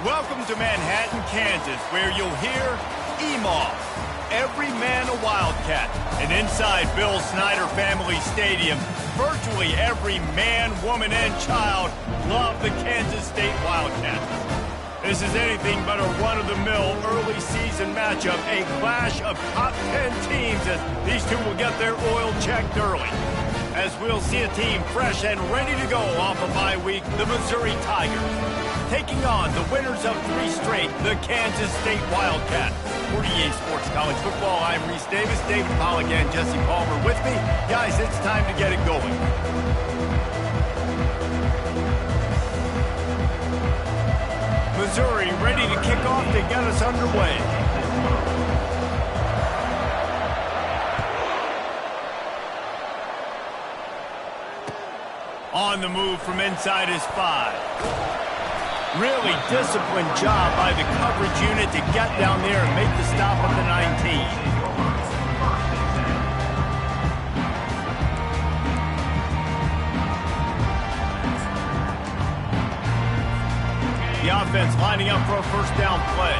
Welcome to Manhattan, Kansas, where you'll hear EMAW, every man a Wildcat. And inside Bill Snyder Family Stadium, virtually every man, woman, and child love the Kansas State Wildcats. This is anything but a run-of-the-mill early season matchup, a clash of top 10 teams as these two will get their oil checked early. As we'll see a team fresh and ready to go off a bye week, the Missouri Tigers. Taking on the winners of 3 straight, the Kansas State Wildcats. For EA Sports College Football, I'm Reese Davis, David Pollack, and Jesse Palmer with me. Guys, it's time to get it going. Missouri ready to kick off to get us underway. On the move from inside his 5. Really disciplined job by the coverage unit to get down there and make the stop at the 19. The offense lining up for a first down play.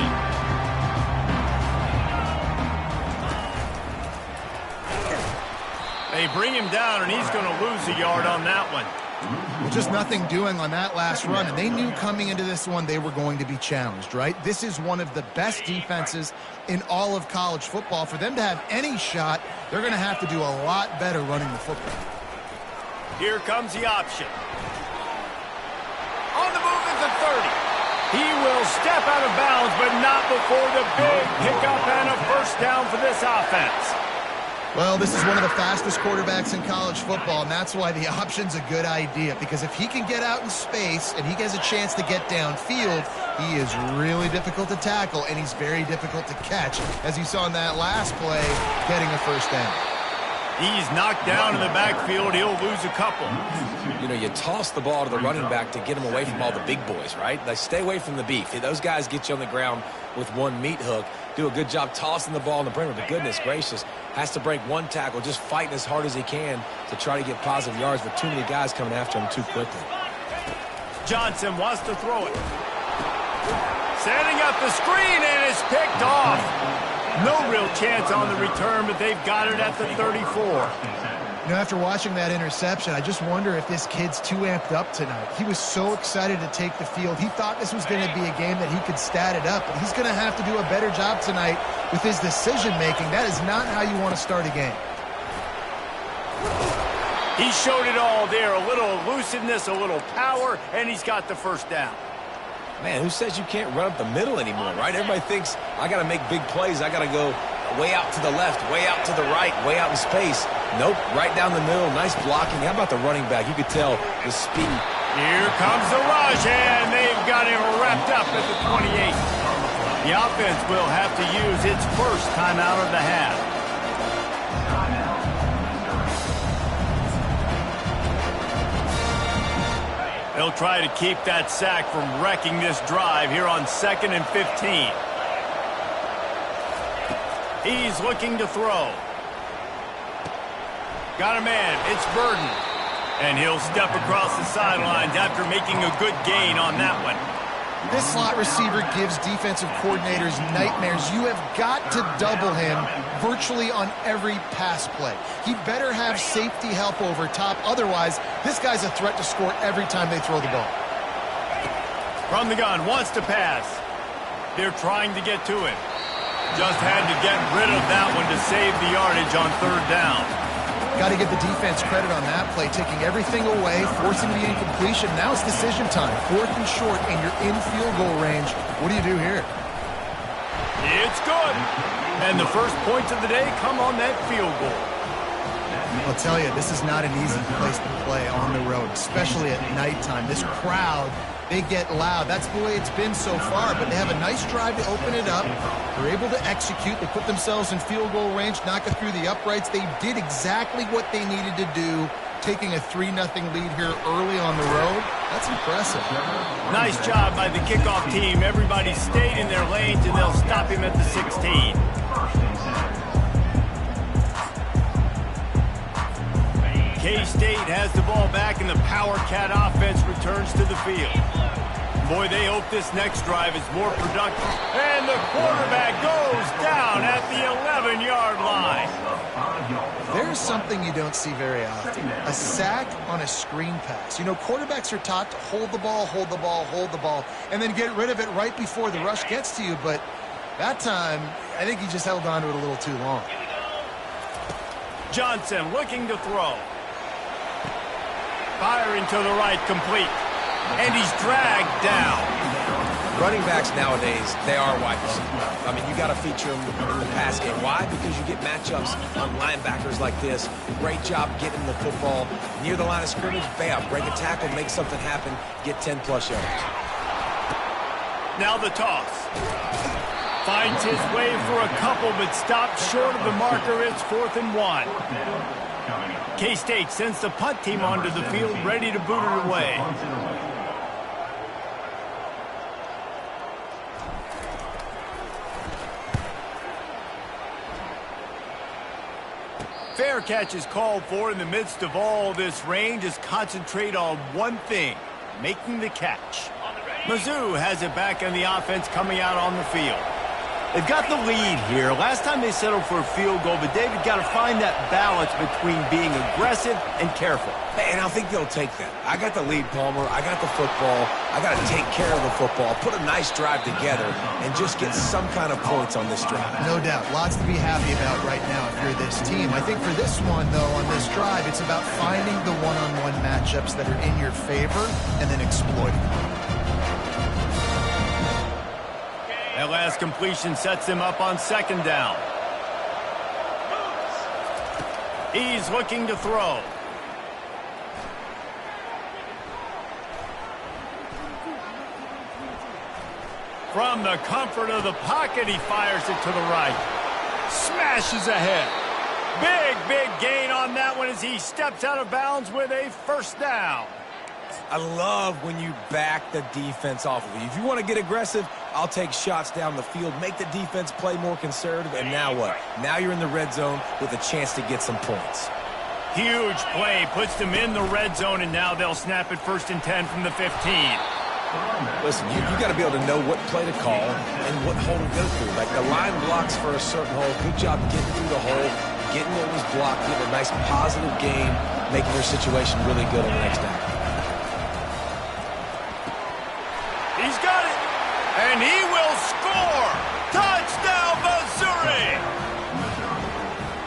They bring him down, and he's going to lose a yard on that one. Just nothing doing on that last run, and they knew coming into this one they were going to be challenged, right? This is one of the best defenses in all of college football. For them to have any shot, they're going to have to do a lot better running the football. Here comes the option. On the move at the 30. He will step out of bounds, but not before the big pickup and a first down for this offense. Well, this is one of the fastest quarterbacks in college football, and that's why the option's a good idea, because if he can get out in space and he gets a chance to get downfield, he is really difficult to tackle, and he's very difficult to catch, as you saw in that last play, getting a first down. He's knocked down in the backfield. He'll lose a couple. You know, you toss the ball to the running back to get him away from all the big boys, right? Like, stay away from the beef. Those guys get you on the ground with one meat hook. Do a good job tossing the ball in the perimeter, but goodness gracious, has to break one tackle, just fighting as hard as he can to try to get positive yards, but too many guys coming after him too quickly. Johnson wants to throw it. Setting up the screen, and it's picked off. No real chance on the return, but they've got it at the 34. You know, after watching that interception, I just wonder if this kid's too amped up tonight. He was so excited to take the field. He thought this was going to be a game that he could stat it up, but he's going to have to do a better job tonight with his decision-making. That is not how you want to start a game. He showed it all there. A little elusiveness, a little power, and he's got the first down. Man, who says you can't run up the middle anymore, right? Everybody thinks, I got to make big plays. I got to go way out to the left, way out to the right, way out in space. Nope, right down the middle. Nice blocking. How about the running back? You could tell the speed. Here comes the rush, and they've got him wrapped up at the 28. The offense will have to use its first timeout of the half. They'll try to keep that sack from wrecking this drive here on 2nd and 15. He's looking to throw. Got a man. It's Burden. And he'll step across the sidelines after making a good gain on that one. This slot receiver gives defensive coordinators nightmares. You have got to double him virtually on every pass play. He better have safety help over top. Otherwise, this guy's a threat to score every time they throw the ball. From the gun, wants to pass. They're trying to get to him. Just had to get rid of that one to save the yardage on 3rd down. Got to give the defense credit on that play, taking everything away, forcing the incompletion. Now it's decision time. 4th and short, and you're in field goal range. What do you do here? It's good. And the first points of the day come on that field goal. I'll tell you, this is not an easy place to play on the road, especially at nighttime. This crowd, they get loud. That's the way it's been so far, but they have a nice drive to open it up. They're able to execute. They put themselves in field goal range, knock it through the uprights. They did exactly what they needed to do, taking a 3-0 lead here early on the road. That's impressive. Nice job by the kickoff team. Everybody stayed in their lanes, and they'll stop him at the 16. K-State has the ball back, and the Power Cat offense returns to the field. Boy, they hope this next drive is more productive. And the quarterback goes down at the 11-yard line. There's something you don't see very often. A sack on a screen pass. You know, quarterbacks are taught to hold the ball, and then get rid of it right before the rush gets to you. But that time, I think he just held on to it a little too long. Johnson looking to throw. Firing to the right, complete. And he's dragged down. Running backs nowadays, they are wide receivers. I mean, you got to feature them in the pass game. Why? Because you get matchups on linebackers like this. Great job getting the football near the line of scrimmage. Bam, break a tackle, make something happen, get 10-plus yards. Now the toss. Finds his way for a couple, but stopped short of the marker. It's 4th and 1. K-State sends the punt team onto the field, ready to boot it away. Fair catch is called for. In the midst of all this rain. Just concentrate on one thing, making the catch. Mizzou has it back on the offense coming out on the field. They've got the lead here. Last time they settled for a field goal, but David got to find that balance between being aggressive and careful. And I think they'll take that. I got the lead, Palmer. I got the football. I got to take care of the football, put a nice drive together, and just get some kind of points on this drive. No doubt. Lots to be happy about right now if you're this team. I think for this one, though, on this drive, it's about finding the one-on-one matchups that are in your favor and then exploiting them. That last completion sets him up on 2nd down. He's looking to throw. From the comfort of the pocket, he fires it to the right. Smashes ahead. Big gain on that one as he steps out of bounds with a 1st down. I love when you back the defense off of you. If you want to get aggressive, I'll take shots down the field, make the defense play more conservative, and now what? Now you're in the red zone with a chance to get some points. Huge play, puts them in the red zone, and now they'll snap it 1st and 10 from the 15. Listen, you got to be able to know what play to call and what hole to go through. Like the line blocks for a certain hole. Good job getting through the hole, getting what was blocked, getting a nice positive game, making their situation really good on the next down. He's got it, and he will score. Touchdown, Missouri.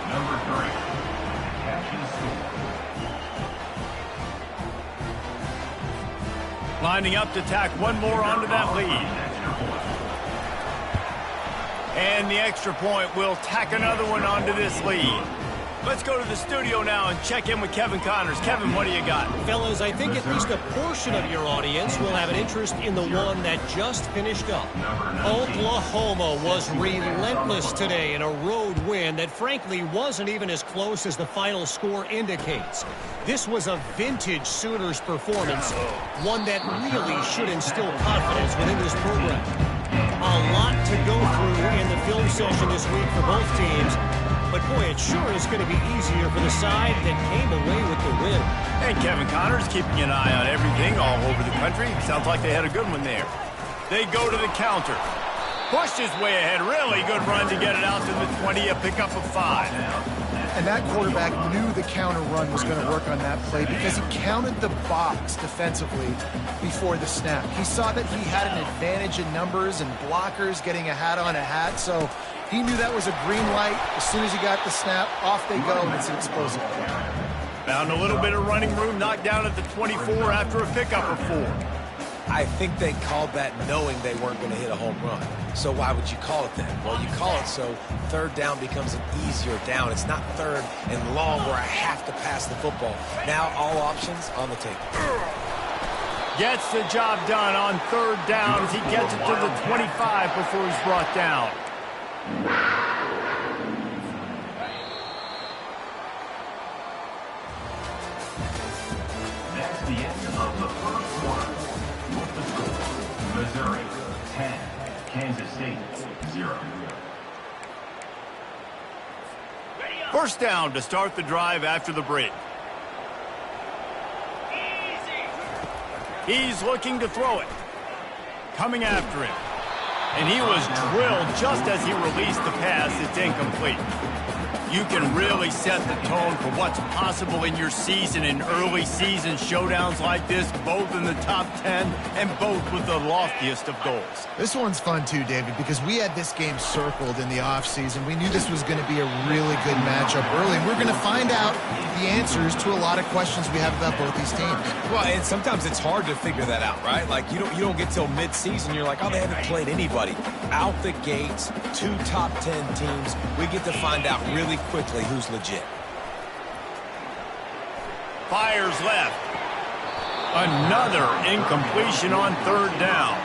Number 3, catches score. Lining up to tack one more onto that lead. And the extra point will tack another one onto this lead. Let's go to the studio now and check in with Kevin Connors. Kevin, what do you got? Fellas, I think at least a portion of your audience will have an interest in the one that just finished up. Oklahoma was relentless today in a road win that frankly wasn't even as close as the final score indicates. This was a vintage Sooners performance, one that really should instill confidence within this program. A lot to go through in the film session this week for both teams. But, boy, it sure is going to be easier for the side that came away with the win. And Kevin Connors keeping an eye on everything all over the country. Sounds like they had a good one there. They go to the counter. Pushed his way ahead. Really good run to get it out to the 20. A pickup of 5. And that quarterback knew the counter run was going to work on that play because he counted the box defensively before the snap. He saw that he had an advantage in numbers and blockers getting a hat on a hat, so he knew that was a green light. As soon as he got the snap, off they go, and it's an explosive play. Found a little bit of running room, knocked down at the 24 after a pickup of 4. I think they called that knowing they weren't going to hit a home run. So why would you call it that? Well, you call it so 3rd down becomes an easier down. It's not 3rd and long where I have to pass the football. Now all options on the table. Gets the job done on 3rd down as he gets it to the 25 before he's brought down. That's the end of the first quarter. With the score, Missouri 10, Kansas State 0. 1st down to start the drive after the break. He's looking to throw it. coming after him. And he was drilled just as he released the pass. It's incomplete. You can really set the tone for what's possible in your season in early season showdowns like this, both in the top 10 and both with the loftiest of goals. This one's fun too, David, because we had this game circled in the offseason. We knew this was going to be a really good matchup early, and we're going to find out the answers to a lot of questions we have about both these teams. Well, and sometimes it's hard to figure that out, right? Like, you don't get till mid-season, you're like, oh, they haven't played anybody. Out the gates, 2 top 10 teams, we get to find out really quickly who's legit. Fires left. Another incompletion on third down.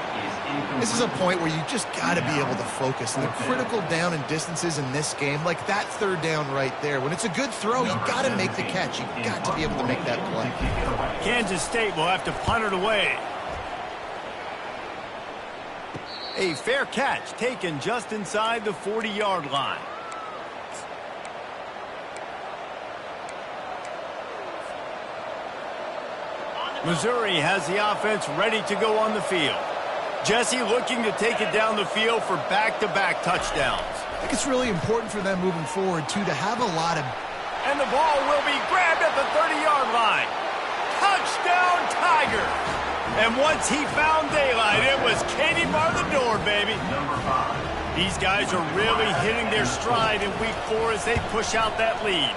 This is a point where you just got to be able to focus. And the critical down and distances in this game, like that third down right there, when it's a good throw, you got to make the catch. You got to be able to make that play. Kansas State will have to punt it away. A fair catch taken just inside the 40-yard line. Missouri has the offense ready to go on the field. Jesse looking to take it down the field for back-to-back touchdowns. I think it's really important for them moving forward, too, to have a lot of... And the ball will be grabbed at the 30-yard line. Touchdown, Tiger! And once he found daylight, it was Katie bar the door, baby. These guys are really hitting their stride in week 4 as they push out that lead.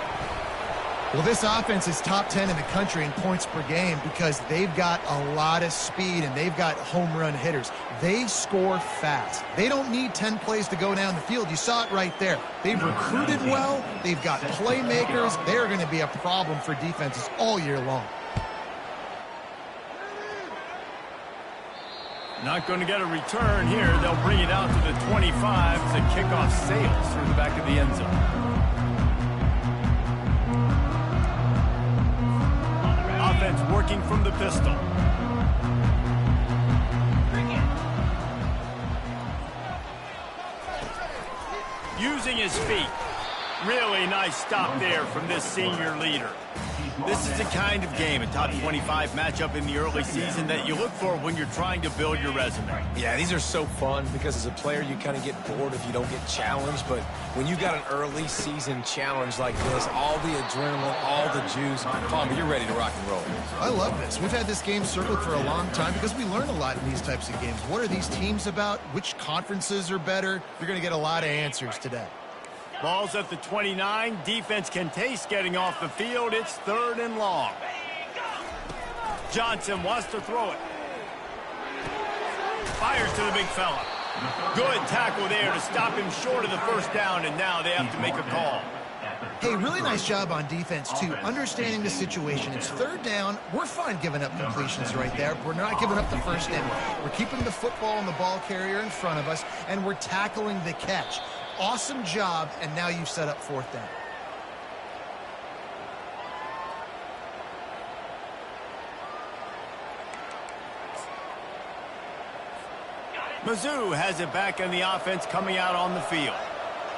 Well, this offense is top 10 in the country in points per game because they've got a lot of speed and they've got home run hitters. They score fast. They don't need 10 plays to go down the field. You saw it right there. They've recruited well. They've got playmakers. They're going to be a problem for defenses all year long. Not going to get a return here. They'll bring it out to the 25 as the kickoff sails through the back of the end zone. Offense working from the pistol. Using his feet. Really nice stop there from this senior leader. This is the kind of game, a top 25 matchup in the early season, that you look for when you're trying to build your resume. Yeah, these are so fun because as a player, you kind of get bored if you don't get challenged. But when you got an early season challenge like this, all the adrenaline, all the juice, Palmer, you're ready to rock and roll. I love this. We've had this game circled for a long time because we learn a lot in these types of games. What are these teams about? Which conferences are better? You're going to get a lot of answers today. Ball's at the 29. Defense can taste getting off the field. It's 3rd and long. Johnson wants to throw it. Fires to the big fella. Good tackle there to stop him short of the first down, and now they have to make a call. Hey, really nice job on defense, too, understanding the situation. It's 3rd down. We're fine giving up completions right there. We're not giving up the first down. We're keeping the football and the ball carrier in front of us, and we're tackling the catch. Awesome job, and now you've set up 4th down. Mizzou has it back in the offense coming out on the field.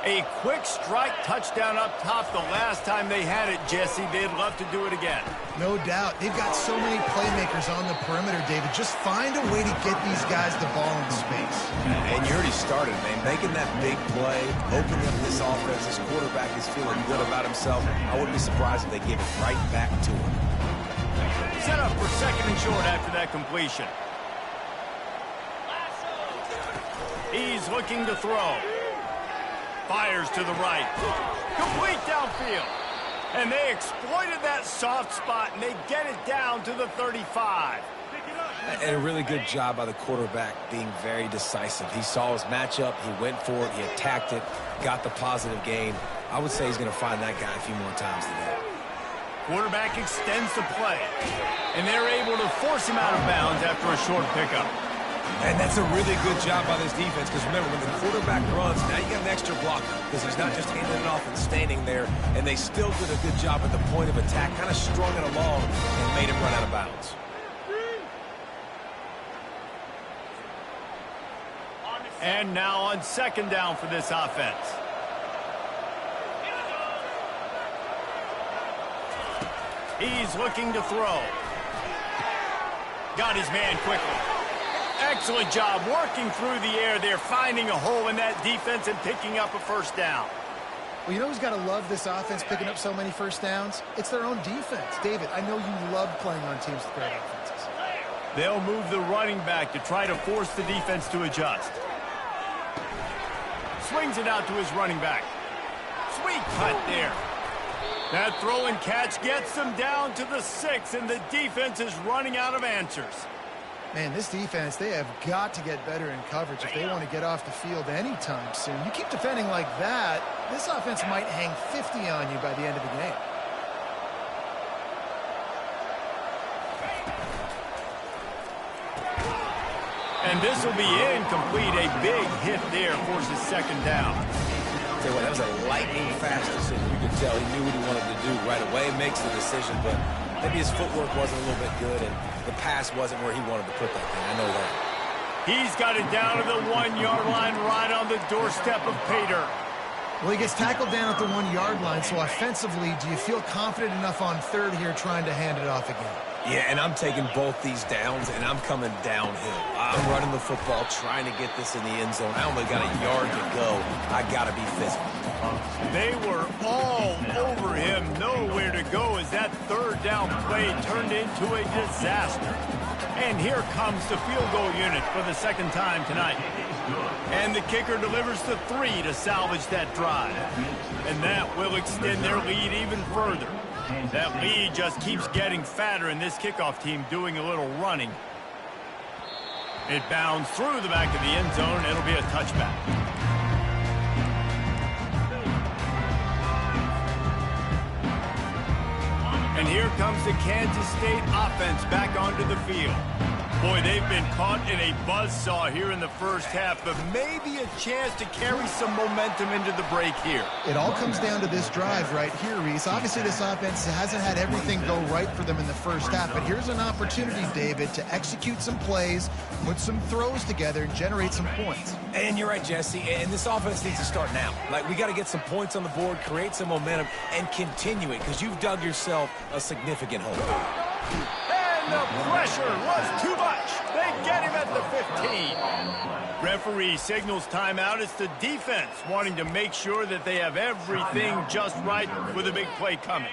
A quick strike touchdown up top the last time they had it, Jesse. They'd love to do it again. No doubt. They've got so many playmakers on the perimeter, David. Just find a way to get these guys the ball in space. And you already started, man. Making that big play, opening up this offense. This quarterback is feeling good about himself. I wouldn't be surprised if they give it right back to him. Set up for 2nd and short after that completion. He's looking to throw. Fires to the right. Complete downfield. And they exploited that soft spot, and they get it down to the 35. And a really good job by the quarterback being very decisive. He saw his matchup. He went for it. He attacked it. Got the positive gain. I would say he's going to find that guy a few more times today. Quarterback extends the play. And they're able to force him out of bounds after a short pickup. And that's a really good job by this defense because remember, when the quarterback runs, now you got an extra blocker because he's not just handing it off and standing there. And they still did a good job at the point of attack, kind of strung it along and made him run out of bounds. And now on 2nd down for this offense. He's looking to throw. Got his man quickly. Excellent job working through the air there, finding a hole in that defense and picking up a first down. Well, you know who's got to love this offense picking up so many first downs? It's their own defense. David, I know you love playing on teams with great offenses. They'll move the running back to try to force the defense to adjust. Swings it out to his running back. Sweet cut there. That throw and catch gets them down to the 6, and the defense is running out of answers. Man, this defense, they have got to get better in coverage if they want to get off the field anytime soon. You keep defending like that, this offense might hang 50 on you by the end of the game. And this will be incomplete. A big hit there forces second down. Tell you what, that was a lightning-fast decision. You could tell he knew what he wanted to do right away. Makes the decision, but maybe his footwork wasn't a little bit good, and the pass wasn't where he wanted to put that thing. I know that. He's got it down to the 1-yard line right on the doorstep of Pater. Well, he gets tackled down at the 1-yard line, so offensively, do you feel confident enough on third here trying to hand it off again? Yeah, and I'm taking both these downs, and I'm coming downhill. I'm running the football, trying to get this in the end zone. I only got a yard to go. I got to be physical. They were all over him, nowhere to go as that third down play turned into a disaster. And here comes the field goal unit for the second time tonight. And the kicker delivers the 3 to salvage that drive. And that will extend their lead even further. That lead just keeps getting fatter, and this kickoff team doing a little running. It bounds through the back of the end zone, and it'll be a touchback. And here comes the Kansas State offense back onto the field. Boy, they've been caught in a buzzsaw here in the first half, but maybe a chance to carry some momentum into the break here. It all comes down to this drive right here, Reese. Obviously, this offense hasn't had everything go right for them in the first half, but here's an opportunity, David, to execute some plays, put some throws together, and generate some points. And you're right, Jesse, and this offense needs to start now. Like, we got to get some points on the board, create some momentum, and continue it, because you've dug yourself a significant hole. And the pressure was too much. They get him at the 15. Referee signals timeout. It's the defense wanting to make sure that they have everything just right with a big play coming.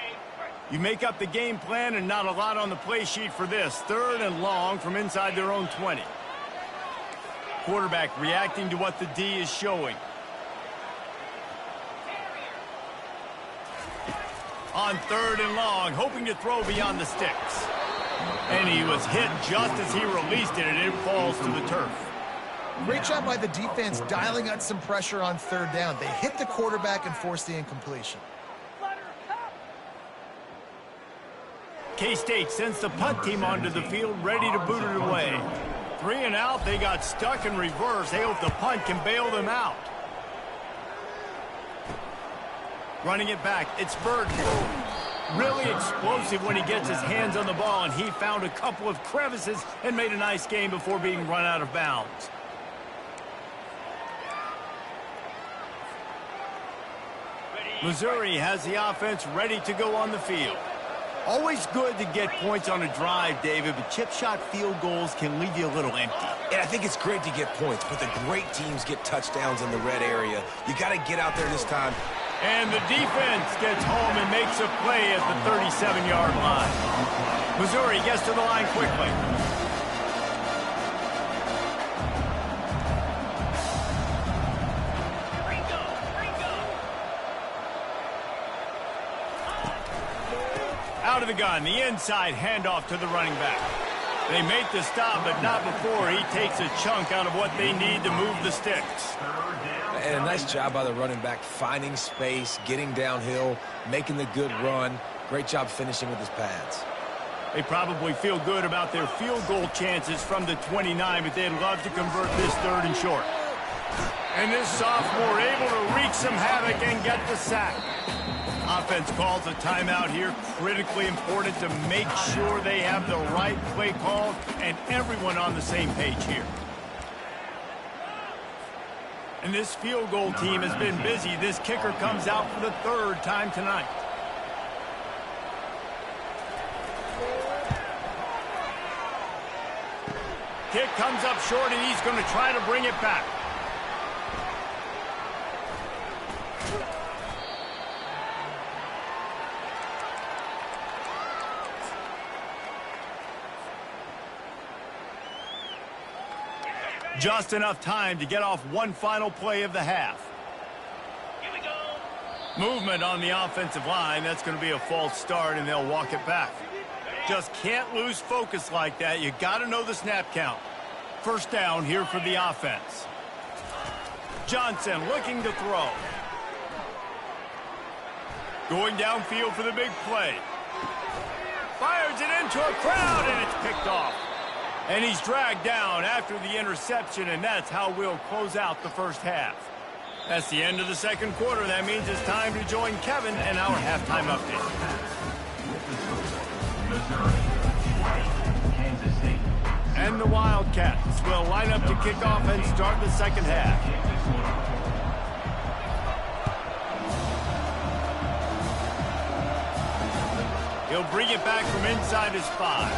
You make up the game plan and not a lot on the play sheet for this. 3rd and long from inside their own 20. Quarterback reacting to what the D is showing. On 3rd and long, hoping to throw beyond the sticks. And he was hit just as he released it, and it falls to the turf. Great job by the defense dialing out some pressure on 3rd down. They hit the quarterback and forced the incompletion. K-State sends the punt team onto the field, ready to boot it away. 3 and out, they got stuck in reverse. They hope the punt can bail them out. Running it back, it's Burton. Really explosive when he gets his hands on the ball, and he found a couple of crevices and made a nice game before being run out of bounds. Missouri has the offense ready to go on the field. Always good to get points on a drive, David, but chip shot field goals can leave you a little empty. And I think it's great to get points, but the great teams get touchdowns in the red area. You got to get out there this time. And the defense gets home and makes a play at the 37-yard line. Missouri gets to the line quickly. Out of the gun, the inside handoff to the running back. They make the stop, but not before he takes a chunk out of what they need to move the sticks. And a nice job by the running back, finding space, getting downhill, making the good run. Great job finishing with his pads. They probably feel good about their field goal chances from the 29, but they'd love to convert this 3rd and short. And this sophomore able to wreak some havoc and get the sack. Offense calls a timeout here. Critically important to make sure they have the right play call and everyone on the same page here. And this field goal team has been busy. This kicker comes out for the 3rd time tonight. kick comes up short, and he's going to try to bring it back. Just enough time to get off one final play of the half. Here we go. Movement on the offensive line. That's going to be a false start, and they'll walk it back. Just can't lose focus like that. You got to know the snap count. First down here for the offense. Johnson looking to throw. Going downfield for the big play. Fires it into a crowd, and it's picked off. And he's dragged down after the interception, and that's how we'll close out the first half. That's the end of the second quarter. That means it's time to join Kevin and our halftime update. Missouri, Kansas State. And the Wildcats will line up to kick off and start the second half. He'll bring it back from inside his 5.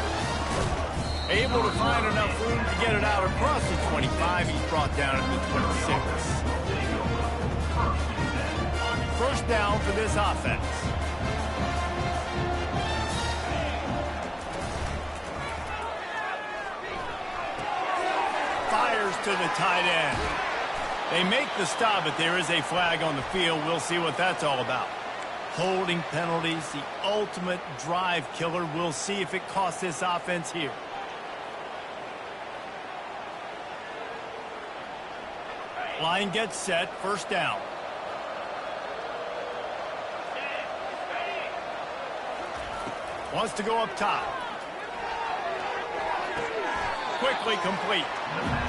Able to find enough room to get it out across the 25. He's brought down at the 26. First down for this offense. Fires to the tight end. They make the stop, but there is a flag on the field. We'll see what that's all about. Holding penalties, the ultimate drive killer. We'll see if it costs this offense here. Line gets set, first down. Wants to go up top. Quickly complete.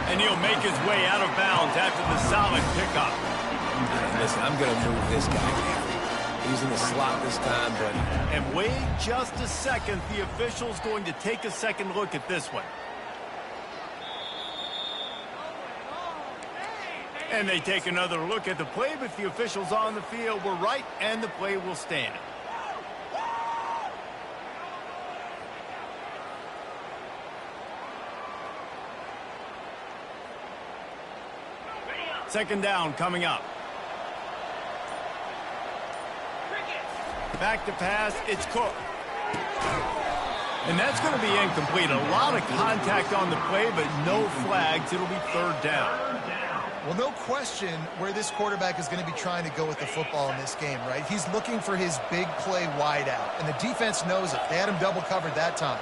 And he'll make his way out of bounds after the solid pickup. Listen, I'm going to move this guy. He's in the slot this time, but... And wait just a second. The official's going to take a second look at this one. And they take another look at the play, but the officials on the field were right, and the play will stand. Second down coming up. Back to pass, it's Cook. And that's going to be incomplete. A lot of contact on the play, but no flags. It'll be third down. Well, no question where this quarterback is going to be trying to go with the football in this game, right? He's looking for his big play wide out, and the defense knows it. They had him double covered that time.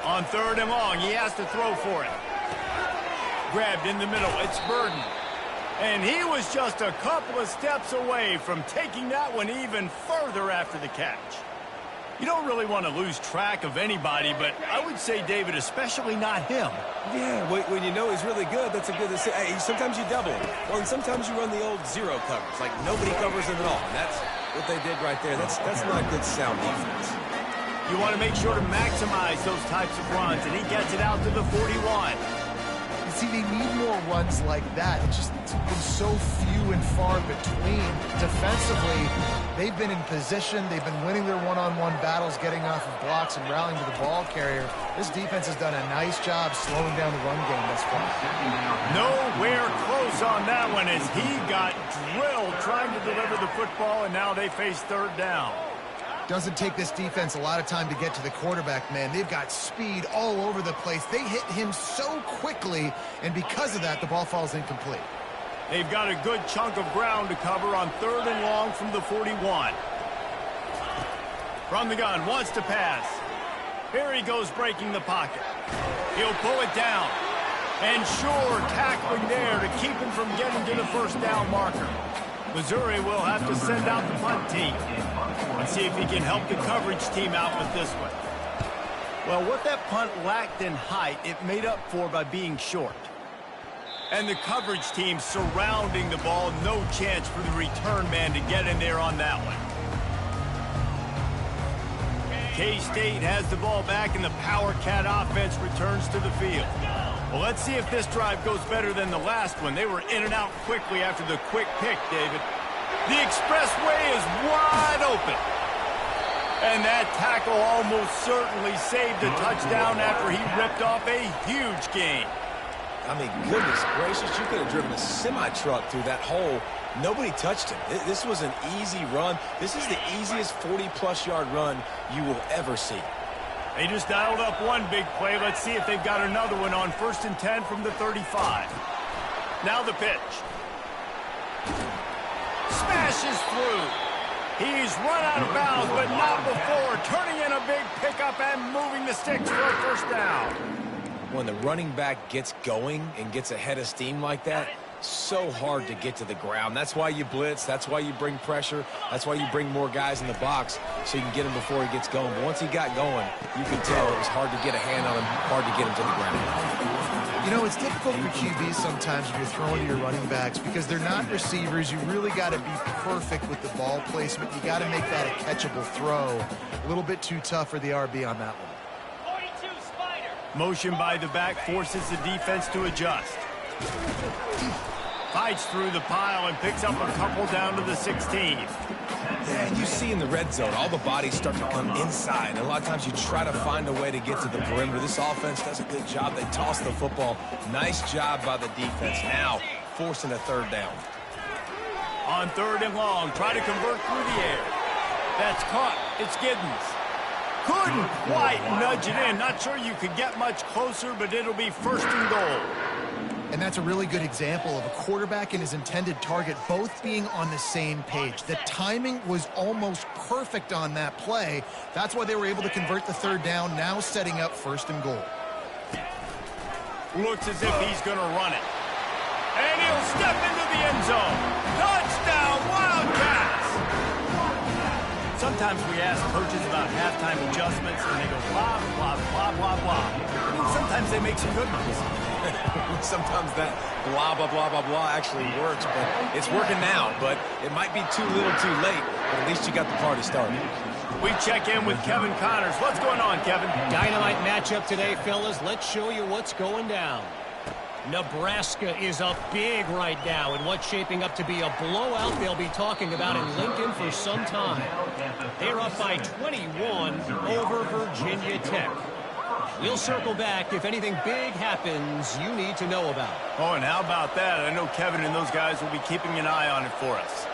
On third and long, he has to throw for it. Grabbed in the middle, it's Burden. And he was just a couple of steps away from taking that one even further after the catch. You don't really want to lose track of anybody, but I would say, David, especially not him. Yeah, when you know he's really good, that's a good decision. Hey, sometimes you double him. Well, and sometimes you run the old zero covers, like nobody covers him at all. And that's what they did right there. That's not good sound defense. You want to make sure to maximize those types of runs, and he gets it out to the 41. See, they need more runs like that. It's been so few and far between. Defensively, they've been in position. They've been winning their one-on-one battles, getting off of blocks and rallying to the ball carrier. This defense has done a nice job slowing down the run game thus far. Nowhere close on that one as he got drilled trying to deliver the football, and now they face third down. Doesn't take this defense a lot of time to get to the quarterback, man. They've got speed all over the place. They hit him so quickly, and because of that, the ball falls incomplete. They've got a good chunk of ground to cover on third and long from the 41. From the gun, wants to pass. Here he goes breaking the pocket. He'll pull it down. And sure, tackling there to keep him from getting to the first down marker. Missouri will have to send out the punt team. Let's see if he can help the coverage team out with this one. Well, what that punt lacked in height, it made up for by being short. And the coverage team surrounding the ball, no chance for the return man to get in there on that one. K-State has the ball back, and the Power Cat offense returns to the field. Well, let's see if this drive goes better than the last one. They were in and out quickly after the quick pick, David. The expressway is wide open. And that tackle almost certainly saved a touchdown after he ripped off a huge gain. I mean, goodness gracious, you could have driven a semi-truck through that hole. Nobody touched him. This was an easy run. This is the easiest 40-plus yard run you will ever see. They just dialed up one big play. Let's see if they've got another one on 1st and 10 from the 35. Now the pitch. Smashes through. He's run out of bounds, but not before turning in a big pickup and moving the sticks for a first down. When the running back gets going and gets ahead of steam like that, so hard to get to the ground. That's why you blitz. That's why you bring pressure. That's why you bring more guys in the box so you can get him before he gets going. But once he got going, you could tell it was hard to get a hand on him, hard to get him to the ground. You know, it's difficult for QBs sometimes when you're throwing to your running backs because they're not receivers. You really got to be perfect with the ball placement. You got to make that a catchable throw. A little bit too tough for the RB on that one. 42 Spider. Motion by the back forces the defense to adjust. Fights through the pile and picks up a couple down to the 16. And you see in the red zone, all the bodies start to come inside. And a lot of times you try to find a way to get to the perimeter. This offense does a good job. They toss the football. Nice job by the defense. Now forcing a third down. On 3rd and long, try to convert through the air. That's caught. It's Giddens. Couldn't quite nudge it in. Not sure you could get much closer, but it'll be 1st and goal. And that's a really good example of a quarterback and his intended target both being on the same page. The timing was almost perfect on that play. That's why they were able to convert the 3rd down, now setting up 1st and goal. Looks as if he's going to run it. And he'll step into the end zone. Touchdown, Wildcats! Sometimes we ask coaches about halftime adjustments, and they go blah, blah, blah, blah, blah. Sometimes they make some good ones. Sometimes that blah, blah, blah, blah, blah actually works, but it's working now. But it might be too little too late, but at least you got the party started. We check in with Kevin Connors. What's going on, Kevin? Dynamite matchup today, fellas. Let's show you what's going down. Nebraska is up big right now in what's shaping up to be a blowout they'll be talking about in Lincoln for some time. They're up by 21 over Virginia Tech. We'll circle back if anything big happens you need to know about. Oh, and how about that? I know Kevin and those guys will be keeping an eye on it for us.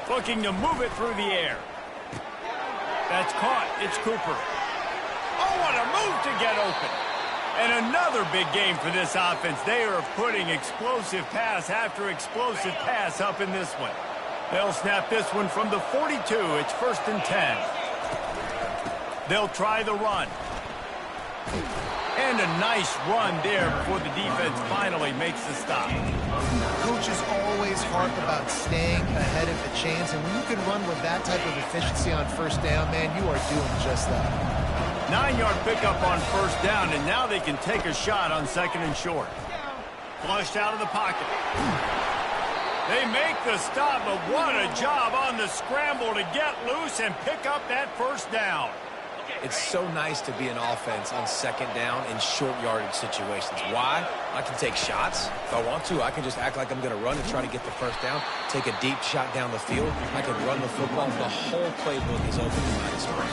Looking to move it through the air. That's caught. It's Cooper. Oh, what a move to get open. And another big game for this offense. They are putting explosive pass after explosive pass up in this one. They'll snap this one from the 42. It's 1st and 10. They'll try the run. And a nice run there before the defense finally makes the stop. Coaches always harp about staying ahead of the chains, and when you can run with that type of efficiency on 1st down, man, you are doing just that. 9-yard pickup on 1st down, and now they can take a shot on 2nd and short. Flushed out of the pocket. They make the stop, but what a job on the scramble to get loose and pick up that 1st down. It's so nice to be an offense on 2nd down in short yardage situations. Why? I can take shots. If I want to, I can just act like I'm going to run and try to get the 1st down, take a deep shot down the field. I can run the football. The whole playbook is open to my display.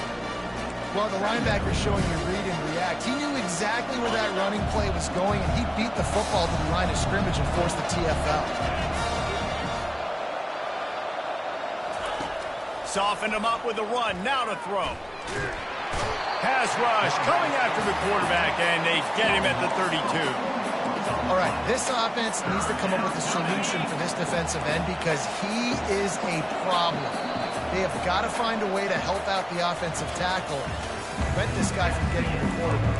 Well, the linebacker showing you read and react. He knew exactly where that running play was going, and he beat the football to the line of scrimmage and forced the TFL. Softened him up with a run. Now to throw. Pass rush coming after the quarterback, and they get him at the 32. All right, this offense needs to come up with a solution for this defensive end because he is a problem. They have got to find a way to help out the offensive tackle, prevent this guy from getting to the quarterback.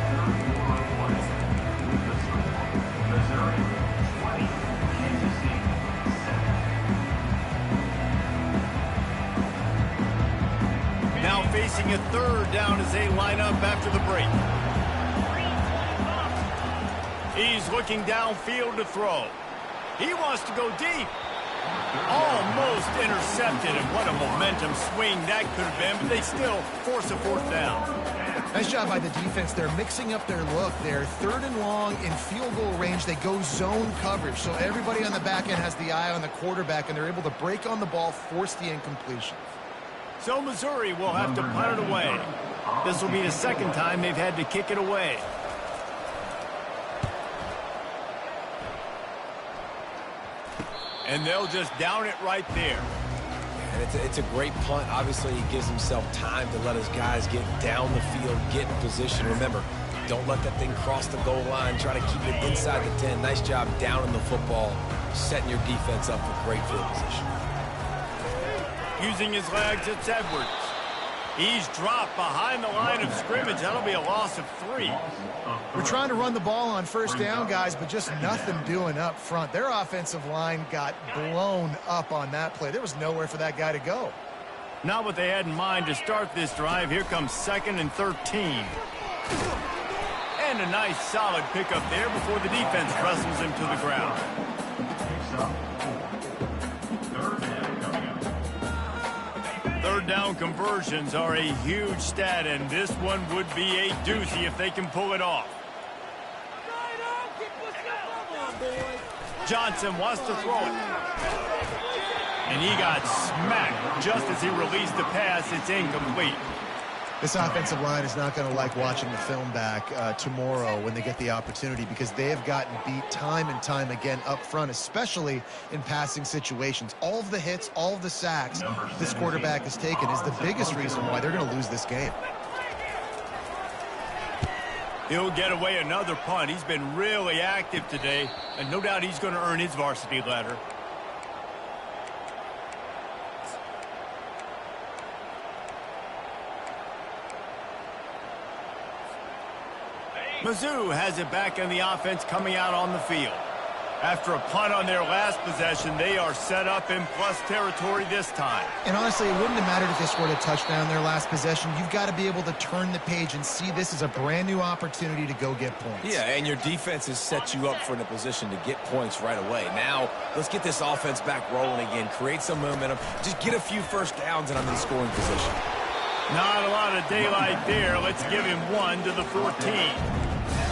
Now facing a 3rd down as they line up after the break. He's looking downfield to throw. He wants to go deep. Almost intercepted, and what a momentum swing that could have been, but they still force a 4th down. Nice job by the defense. They're mixing up their look. They're 3rd and long in field goal range. They go zone coverage. So everybody on the back end has the eye on the quarterback, and they're able to break on the ball, force the incompletion. So Missouri will have to punt it away. This will be the 2nd time they've had to kick it away. And they'll just down it right there. And it's a great punt. Obviously, he gives himself time to let his guys get down the field, get in position. Remember, don't let that thing cross the goal line. Try to keep it inside the 10. Nice job down in the football, setting your defense up for great field position. Using his legs, it's Edwards. He's dropped behind the line of scrimmage. That'll be a loss of 3. We're trying to run the ball on 1st down, guys, but just nothing doing up front. Their offensive line got blown up on that play. There was nowhere for that guy to go. Not what they had in mind to start this drive. Here comes 2nd and 13. And a nice solid pickup there before the defense wrestles him to the ground. Third down conversions are a huge stat, and this one would be a doozy if they can pull it off. Johnson wants to throw it. And he got smacked just as he released the pass. It's incomplete. This offensive line is not going to like watching the film back tomorrow when they get the opportunity, because they have gotten beat time and time again up front, especially in passing situations. All of the hits, all of the sacks this quarterback has taken is the biggest reason why they're going to lose this game. He'll get away another punt. He's been really active today, and no doubt he's going to earn his varsity letter. Mizzou has it back in the offense coming out on the field. After a punt on their last possession, they are set up in plus territory this time. And honestly, it wouldn't have mattered if they scored a touchdown their last possession. You've got to be able to turn the page and see this as a brand new opportunity to go get points. Yeah, and your defense has set you up for a position to get points right away. Now, let's get this offense back rolling again, create some momentum, just get a few 1st downs, and I'm in scoring position. Not a lot of daylight there. Let's give him 1 to the 14.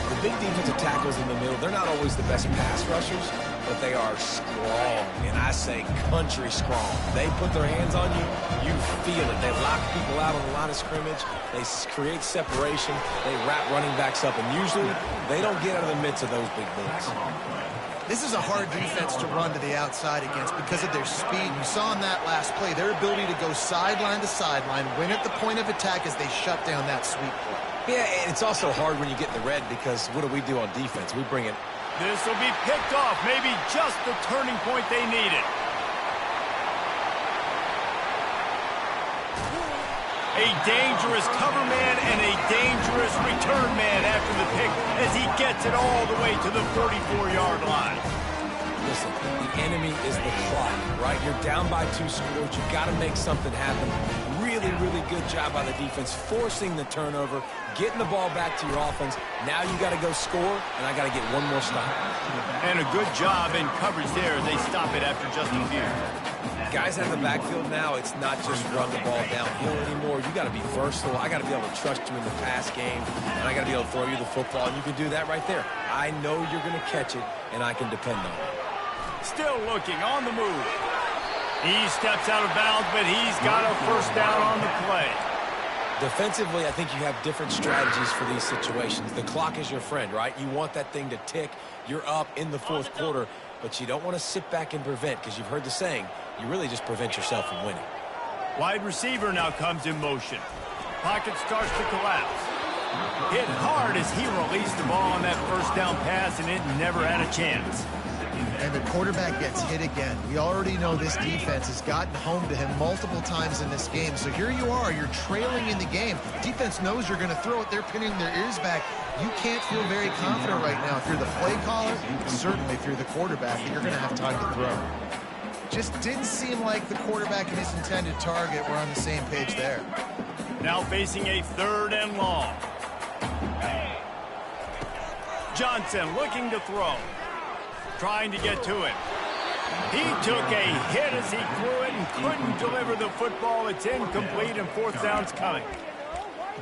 The big defensive tackles in the middle, they're not always the best pass rushers, but they are strong, and I say country strong. They put their hands on you, you feel it. They lock people out on the line of scrimmage. They create separation. They wrap running backs up, and usually they don't get out of the midst of those big boys. This is a hard defense to run to the outside against because of their speed. You saw in that last play their ability to go sideline to sideline, win at the point of attack as they shut down that sweep play. Yeah, and it's also hard when you get in the red because what do we do on defense? We bring it. This will be picked off. Maybe just the turning point they needed. A dangerous cover man and a dangerous return man after the pick as he gets it all the way to the 44-yard line. Listen, the enemy is the clock, right? You're down by 2 scores. You've got to make something happen. Really, really good job by the defense, forcing the turnover, getting the ball back to your offense. Now you got to go score, and I got to get one more stop. And a good job in coverage there. They stop it after just a few. Guys have the backfield now. It's not just run the ball downhill anymore. You got to be versatile. I got to be able to trust you in the pass game, and I got to be able to throw you the football, and you can do that right there. I know you're going to catch it, and I can depend on it. Still looking on the move. He steps out of bounds, but he's got a 1st down on the play. Defensively, I think you have different strategies for these situations. The clock is your friend, right? You want that thing to tick. You're up in the 4th quarter, but you don't want to sit back and prevent, because you've heard the saying, you really just prevent yourself from winning. Wide receiver now comes in motion. Pocket starts to collapse. Hit hard as he released the ball on that 1st down pass, and it never had a chance. And the quarterback gets hit again. We already know this defense has gotten home to him multiple times in this game. So here you are, you're trailing in the game. Defense knows you're going to throw it. They're pinning their ears back. You can't feel very confident right now. If you're the play caller, certainly if you're the quarterback, you're going to have time to throw. Just didn't seem like the quarterback and his intended target were on the same page there. Now facing a 3rd and long. Johnson looking to throw. Trying to get to it. He took a hit as he threw it and couldn't deliver the football. It's incomplete, and 4th down's coming.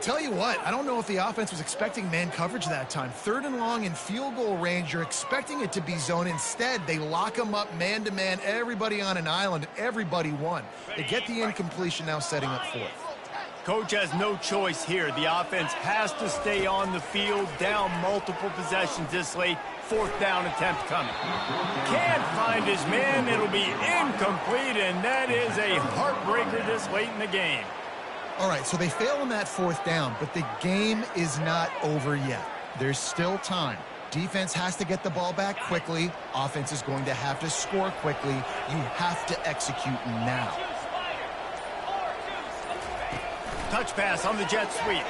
Tell you what, I don't know if the offense was expecting man coverage that time. 3rd and long in field goal range, you're expecting it to be zone. Instead, they lock them up man-to-man, everybody on an island, everybody won. They get the incompletion, now setting up 4th. Coach has no choice here. The offense has to stay on the field, down multiple possessions this late. 4th down attempt coming. Can't find his man. It'll be incomplete, and that is a heartbreaker this late in the game. All right, so they fail on that 4th down, but the game is not over yet. There's still time. Defense has to get the ball back quickly. Offense is going to have to score quickly. You have to execute now. Touch pass on the jet sweep.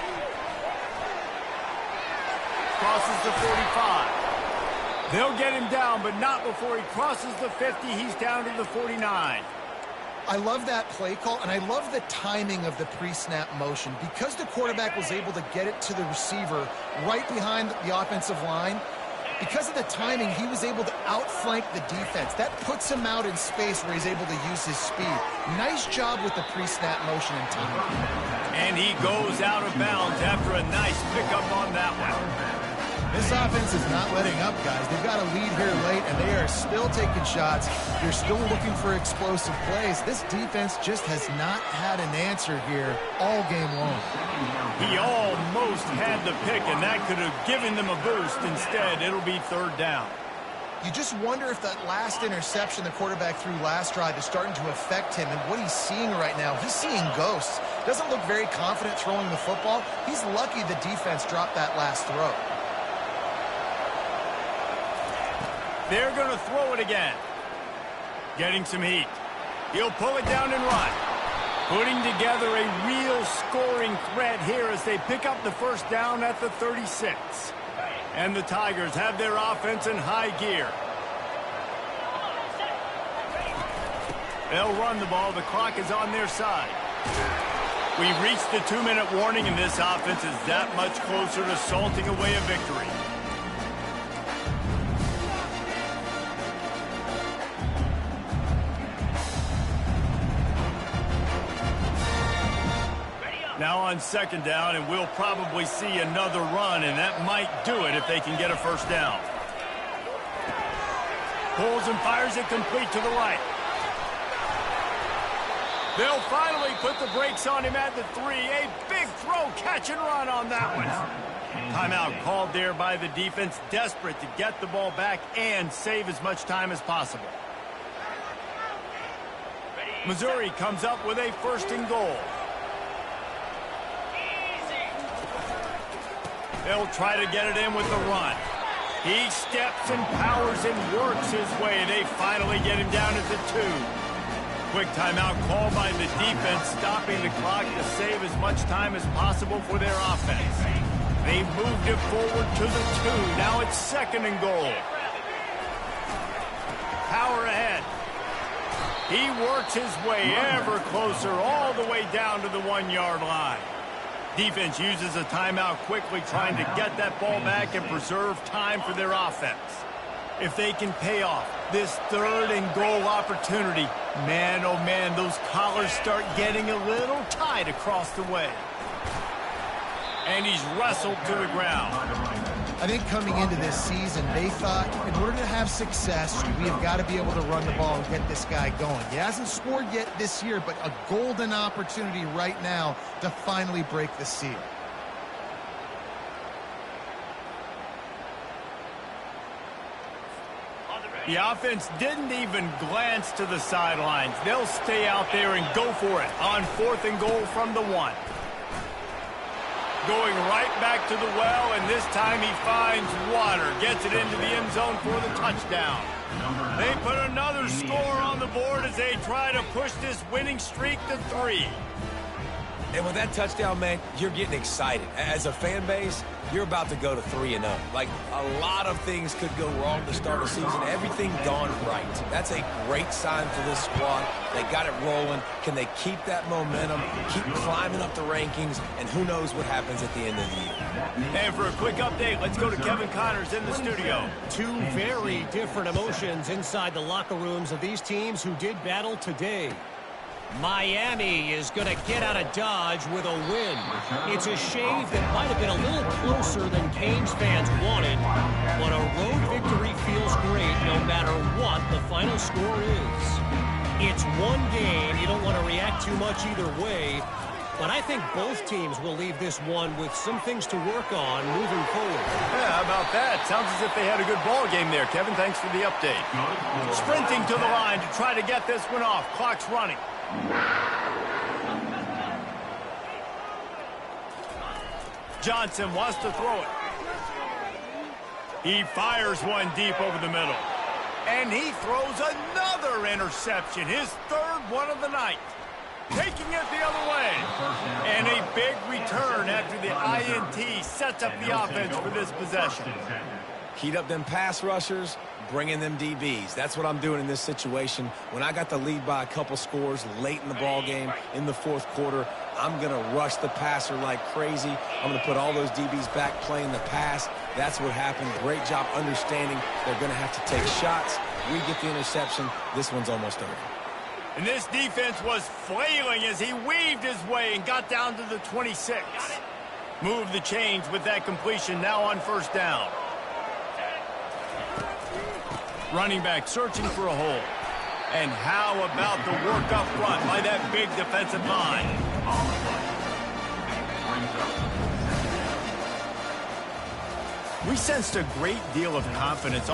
Crosses the 45. They'll get him down, but not before he crosses the 50. He's down to the 49. I love that play call, and I love the timing of the pre-snap motion. Because the quarterback was able to get it to the receiver right behind the offensive line, because of the timing, he was able to outflank the defense. That puts him out in space where he's able to use his speed. Nice job with the pre-snap motion and timing. And he goes out of bounds after a nice pickup on that one. This offense is not letting up, guys. They've got a lead here late, and they are still taking shots. They're still looking for explosive plays. This defense just has not had an answer here all game long. He almost had the pick, and that could have given them a boost. Instead, it'll be 3rd down. You just wonder if that last interception the quarterback threw last drive is starting to affect him and what he's seeing right now. He's seeing ghosts. Doesn't look very confident throwing the football. He's lucky the defense dropped that last throw. They're going to throw it again. Getting some heat. He'll pull it down and run. Putting together a real scoring threat here as they pick up the 1st down at the 36. And the Tigers have their offense in high gear. They'll run the ball. The clock is on their side. We've reached the 2-minute warning, and this offense is that much closer to salting away a victory. Now on 2nd down, and we'll probably see another run, and that might do it if they can get a 1st down. Pulls and fires it complete to the right. They'll finally put the brakes on him at the 3. A big throw, catch and run on that one. Timeout called there by the defense, desperate to get the ball back and save as much time as possible. Missouri comes up with a 1st and goal. They'll try to get it in with the run. He steps and powers and works his way. They finally get him down at the 2. Quick timeout called by the defense, stopping the clock to save as much time as possible for their offense. They moved it forward to the 2. Now it's 2nd and goal. Power ahead. He works his way ever closer all the way down to the 1-yard line. Defense uses a timeout quickly, trying to get that ball back and preserve time for their offense. If they can pay off this 3rd and goal opportunity, man, oh man, those collars start getting a little tight across the way. And he's wrestled to the ground. I think coming into this season, they thought in order to have success, we have got to be able to run the ball and get this guy going. He hasn't scored yet this year, but a golden opportunity right now to finally break the seal. The offense didn't even glance to the sidelines. They'll stay out there and go for it on 4th and goal from the 1. Going right back to the well, and this time he finds water. Gets it into the end zone for the touchdown. They put another score on the board as they try to push this winning streak to 3. And with that touchdown, man, you're getting excited. As a fan base, you're about to go to 3-0. Like, a lot of things could go wrong to start a season. Everything gone right. That's a great sign for this squad. They got it rolling. Can they keep that momentum, keep climbing up the rankings, and who knows what happens at the end of the year. And for a quick update, let's go to Kevin Connors in the studio. 2 very different emotions inside the locker rooms of these teams who did battle today. Miami is going to get out of Dodge with a win. It's a shave that might have been a little closer than Canes fans wanted, but a road victory feels great no matter what the final score is. It's one game. You don't want to react too much either way, but I think both teams will leave this one with some things to work on moving forward. Yeah, how about that? Sounds as if they had a good ball game there, Kevin. Thanks for the update. Sprinting to the line to try to get this one off. Clock's running. Johnson wants to throw it. He fires one deep over the middle. And he throws another interception, his third one of the night. Taking it the other way. And a big return after the INT sets up the offense for this possession. Heat up them pass rushers, bring in them DBs. That's what I'm doing in this situation. When I got the lead by a couple scores late in the ball game, in the fourth quarter, I'm going to rush the passer like crazy. I'm going to put all those DBs back playing the pass. That's what happened. Great job understanding they're going to have to take shots. We get the interception. This one's almost over. And this defense was flailing as he weaved his way and got down to the 26. Move the chains with that completion now on first down. Running back searching for a hole. And how about the work up front by that big defensive line? We sensed a great deal of confidence